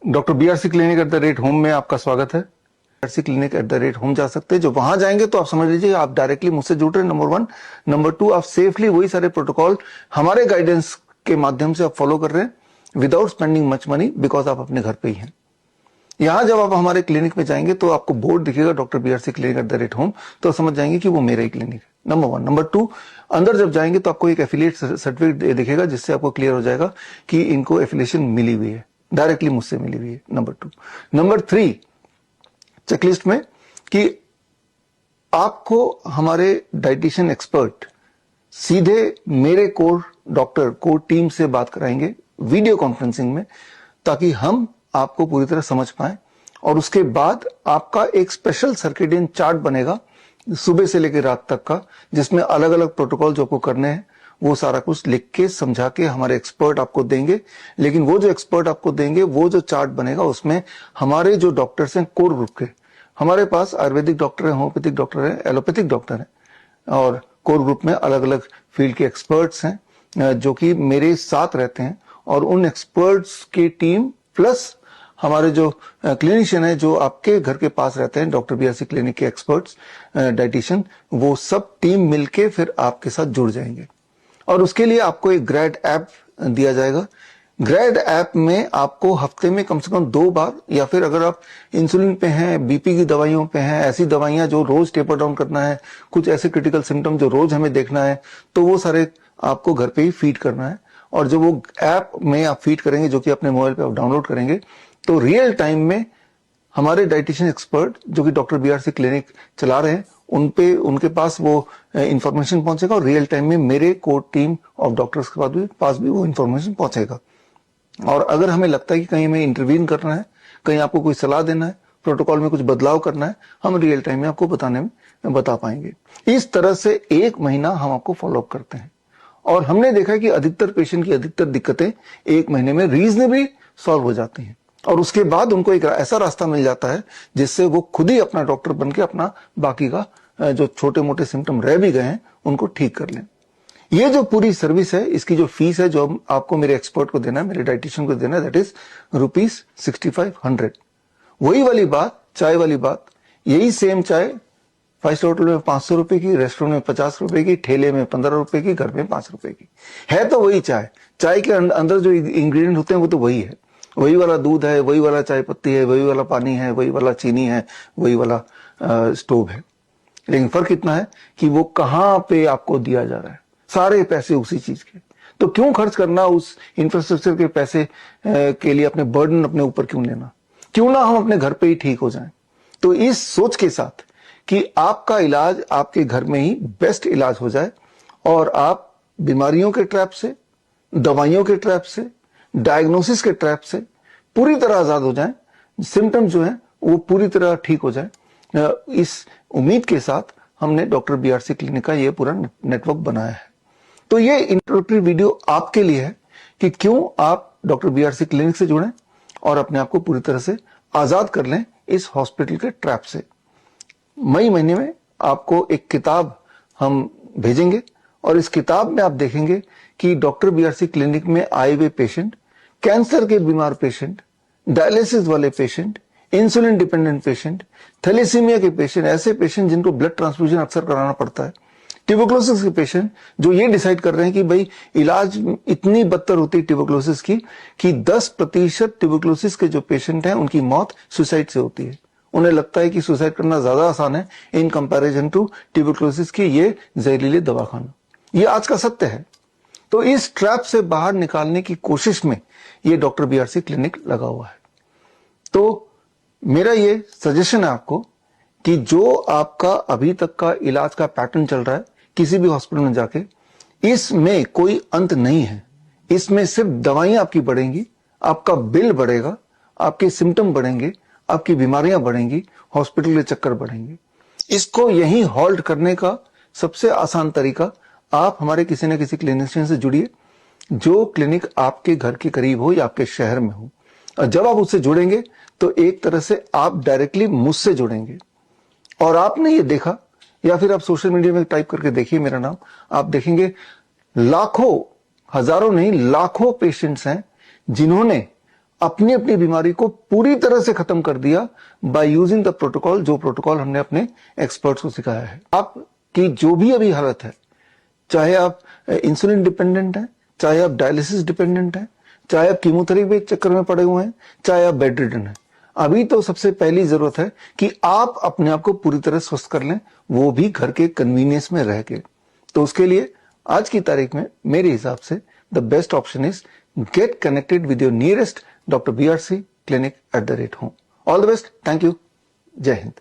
Doctor BRC clinic @home में आपका स्वागत है। BRC क्लिनिक @होम जा सकते हैं। जो वहां जाएंगे तो आप समझ लीजिए आप डायरेक्टली मुझसे जुड़ रहे हैं, नंबर 1। नंबर 2, आप सेफली वही सारे प्रोटोकॉल हमारे गाइडेंस के माध्यम से आप फॉलो कर रहे हैं without spending much money, because आप अपने घर पे ही हैं। यहाँ जब आप हमारे क्लिनिक में जाएंगे तो आपको बोर्ड दिखेगा डॉक्टर BRC क्लिनिक @होम, तो समझ जाएंगे कि वो मेरा ही क्लिनिक है, नंबर 1। नंबर 2, अंदर जब जाएंगे तो आपको एक एफिलिएट सर्टिफिकेट दिखेगा जिससे आपको क्लियर हो जाएगा कि इनको एफिलिएशन मिली हुई है, डायरेक्टली मुझसे मिली हुई है, नंबर 2। नंबर 3, चेकलिस्ट में कि आपको हमारे डाइटिशियन एक्सपर्ट सीधे मेरे कोर डॉक्टर कोर टीम से बात कराएंगे वीडियो कॉन्फ्रेंसिंग में, ताकि हम आपको पूरी तरह समझ पाए। और उसके बाद आपका एक स्पेशल सर्केडियन चार्ट बनेगा सुबह से लेकर रात तक का, जिसमें अलग अलग प्रोटोकॉल जो आपको करने हैं वो सारा कुछ लिख के समझा के हमारे एक्सपर्ट आपको देंगे। लेकिन वो जो एक्सपर्ट आपको देंगे, वो जो चार्ट बनेगा उसमें हमारे जो डॉक्टर्स हैं कोर ग्रुप के, हमारे पास आयुर्वेदिक डॉक्टर है, होम्योपैथिक डॉक्टर है, एलोपैथिक डॉक्टर है, और कोर ग्रुप में अलग अलग फील्ड के एक्सपर्ट्स हैं जो कि मेरे साथ रहते हैं। और उन एक्सपर्ट्स की टीम प्लस हमारे जो क्लिनिशियन है जो आपके घर के पास रहते हैं, डॉक्टर BRC क्लिनिक के एक्सपर्ट्स डाइटिशियन, वो सब टीम मिलके फिर आपके साथ जुड़ जाएंगे। और उसके लिए आपको एक ग्रैड ऐप दिया जाएगा। ग्रैड ऐप में आपको हफ्ते में कम से कम 2 बार, या फिर अगर आप इंसुलिन पे हैं, बीपी की दवाइयों पे हैं, ऐसी दवाइयां जो रोज टेपर डाउन करना है, कुछ ऐसे क्रिटिकल सिम्टम जो रोज हमें देखना है, तो वो सारे आपको घर पे ही फीड करना है। और जब वो ऐप में आप फीड करेंगे, जो कि अपने मोबाइल पे आप डाउनलोड करेंगे, तो रियल टाइम में हमारे डाइटिशियन एक्सपर्ट जो कि डॉक्टर BRC क्लिनिक चला रहे हैं, उनके पास वो इंफॉर्मेशन पहुंचेगा, और रियल टाइम में मेरे कोर टीम ऑफ डॉक्टर्स के पास भी वो इंफॉर्मेशन पहुंचेगा। और अगर हमें लगता है कि कहीं हमें इंटरवीन करना है, कहीं आपको कोई सलाह देना है, प्रोटोकॉल में कुछ बदलाव करना है, हम रियल टाइम में आपको बता पाएंगे। इस तरह से 1 महीना हम आपको फॉलोअप करते हैं। और हमने देखा है कि अधिकतर पेशेंट की अधिकतर दिक्कतें 1 महीने में रीजनेबली सॉल्व हो जाती हैं, और उसके बाद उनको एक ऐसा रास्ता मिल जाता है जिससे वो खुद ही अपना डॉक्टर बन के अपना बाकी का जो छोटे मोटे सिम्टम रह भी गए हैं उनको ठीक कर लें। ये जो पूरी सर्विस है, इसकी जो फीस है जो आपको मेरे एक्सपर्ट को देना है, मेरे डाइटिशियन को देना है, दैट इज ₹6500। वही वाली बात, चाय वाली बात, यही सेम चाय 5 स्टार होटल में 500 रुपए की, रेस्टोरेंट में 50 रुपए की, ठेले में 15 रुपए की, घर में 5 रुपए की है। तो वही चाय, चाय के अंदर जो इंग्रेडिएंट होते हैं वो तो वही है, वही वाला दूध है, वही वाला चाय पत्ती है, वही वाला पानी है, वही वाला चीनी है, वही वाला स्टोव है। लेकिन फर्क इतना है कि वो कहां पे आपको दिया जा रहा है, सारे पैसे उसी चीज के। तो क्यों खर्च करना उस इंफ्रास्ट्रक्चर के पैसे के लिए, अपने बर्डन अपने ऊपर क्यों लेना, क्यों ना हम अपने घर पे ही ठीक हो जाएं। तो इस सोच के साथ कि आपका इलाज आपके घर में ही बेस्ट इलाज हो जाए, और आप बीमारियों के ट्रैप से, दवाइयों के ट्रैप से, डायग्नोसिस के ट्रैप से पूरी तरह आजाद हो जाएं, सिम्टम जो है वो पूरी तरह ठीक हो जाए, इस उम्मीद के साथ हमने डॉक्टर BRC क्लिनिक का ये पूरा नेटवर्क बनाया है। तो ये इंट्रोडक्टरी वीडियो आपके लिए है कि क्यों आप डॉक्टर BRC क्लिनिक से जुड़ें और अपने आप को पूरी तरह से आजाद कर लें इस हॉस्पिटल के ट्रैप से। मई महीने में आपको एक किताब हम भेजेंगे, और इस किताब में आप देखेंगे कि डॉक्टर BRC क्लिनिक में आए हुए पेशेंट, कैंसर के बीमार पेशेंट, डायलिसिस वाले patient, insulin dependent patient, thalassaemia के पेशेंट, ऐसे पेशेंट जिनको ब्लड ट्रांसफ्यूजन अक्सर कराना पड़ता है, ट्यूबरकुलोसिस के पेशेंट जो ये डिसाइड कर रहे हैं कि भाई इलाज इतनी बदतर होती है ट्यूबरकुलोसिस की कि 10% ट्यूबरकुलोसिस के जो पेशेंट हैं उनकी मौत सुसाइड से होती है। उन्हें लगता है कि सुसाइड करना ज्यादा आसान है इन कंपैरिजन टू ट्यूबरकुलोसिस की ये जहरीले दवा खाना। ये आज का सत्य है। तो इस ट्रैप से बाहर निकालने की कोशिश में ये डॉक्टर BRC क्लिनिक लगा हुआ है। तो मेरा ये सजेशन है आपको कि जो आपका अभी तक का इलाज का पैटर्न चल रहा है किसी भी हॉस्पिटल में जाके, इसमें कोई अंत नहीं है। इसमें सिर्फ दवाइयां आपकी बढ़ेंगी, आपका बिल बढ़ेगा, आपके सिम्टम बढ़ेंगे, आपकी बीमारियां बढ़ेंगी, हॉस्पिटल के चक्कर बढ़ेंगे। इसको यहीं हॉल्ट करने का सबसे आसान तरीका, आप हमारे किसी न किसी क्लिनिशियन से जुड़िए जो क्लिनिक आपके घर के करीब हो या आपके शहर में हो। और जब आप उससे जुड़ेंगे तो एक तरह से आप डायरेक्टली मुझसे जुड़ेंगे। और आपने ये देखा, या फिर आप सोशल मीडिया में टाइप करके देखिए मेरा नाम, आप देखेंगे लाखों, हजारों नहीं लाखों पेशेंट्स हैं जिन्होंने अपनी अपनी बीमारी को पूरी तरह से खत्म कर दिया बाय यूजिंग द प्रोटोकॉल, जो प्रोटोकॉल हमने अपने एक्सपर्ट्स को सिखाया है। आपकी जो भी अभी हालत है, चाहे आप इंसुलिन डिपेंडेंट हैं, चाहे आप डायलिसिस डिपेंडेंट हैं, चाहे आप कीमोथेरेपी के चक्कर में पड़े हुए हैं, चाहे आप बेड रिडन हैं, अभी तो सबसे पहली जरूरत है कि आप अपने आप को पूरी तरह स्वस्थ कर लें, वो भी घर के कन्वीनियंस में रह के। तो उसके लिए आज की तारीख में मेरे हिसाब से the best option is get connected with your nearest doctor BRC clinic @home। All the best, thank you, जय हिंद।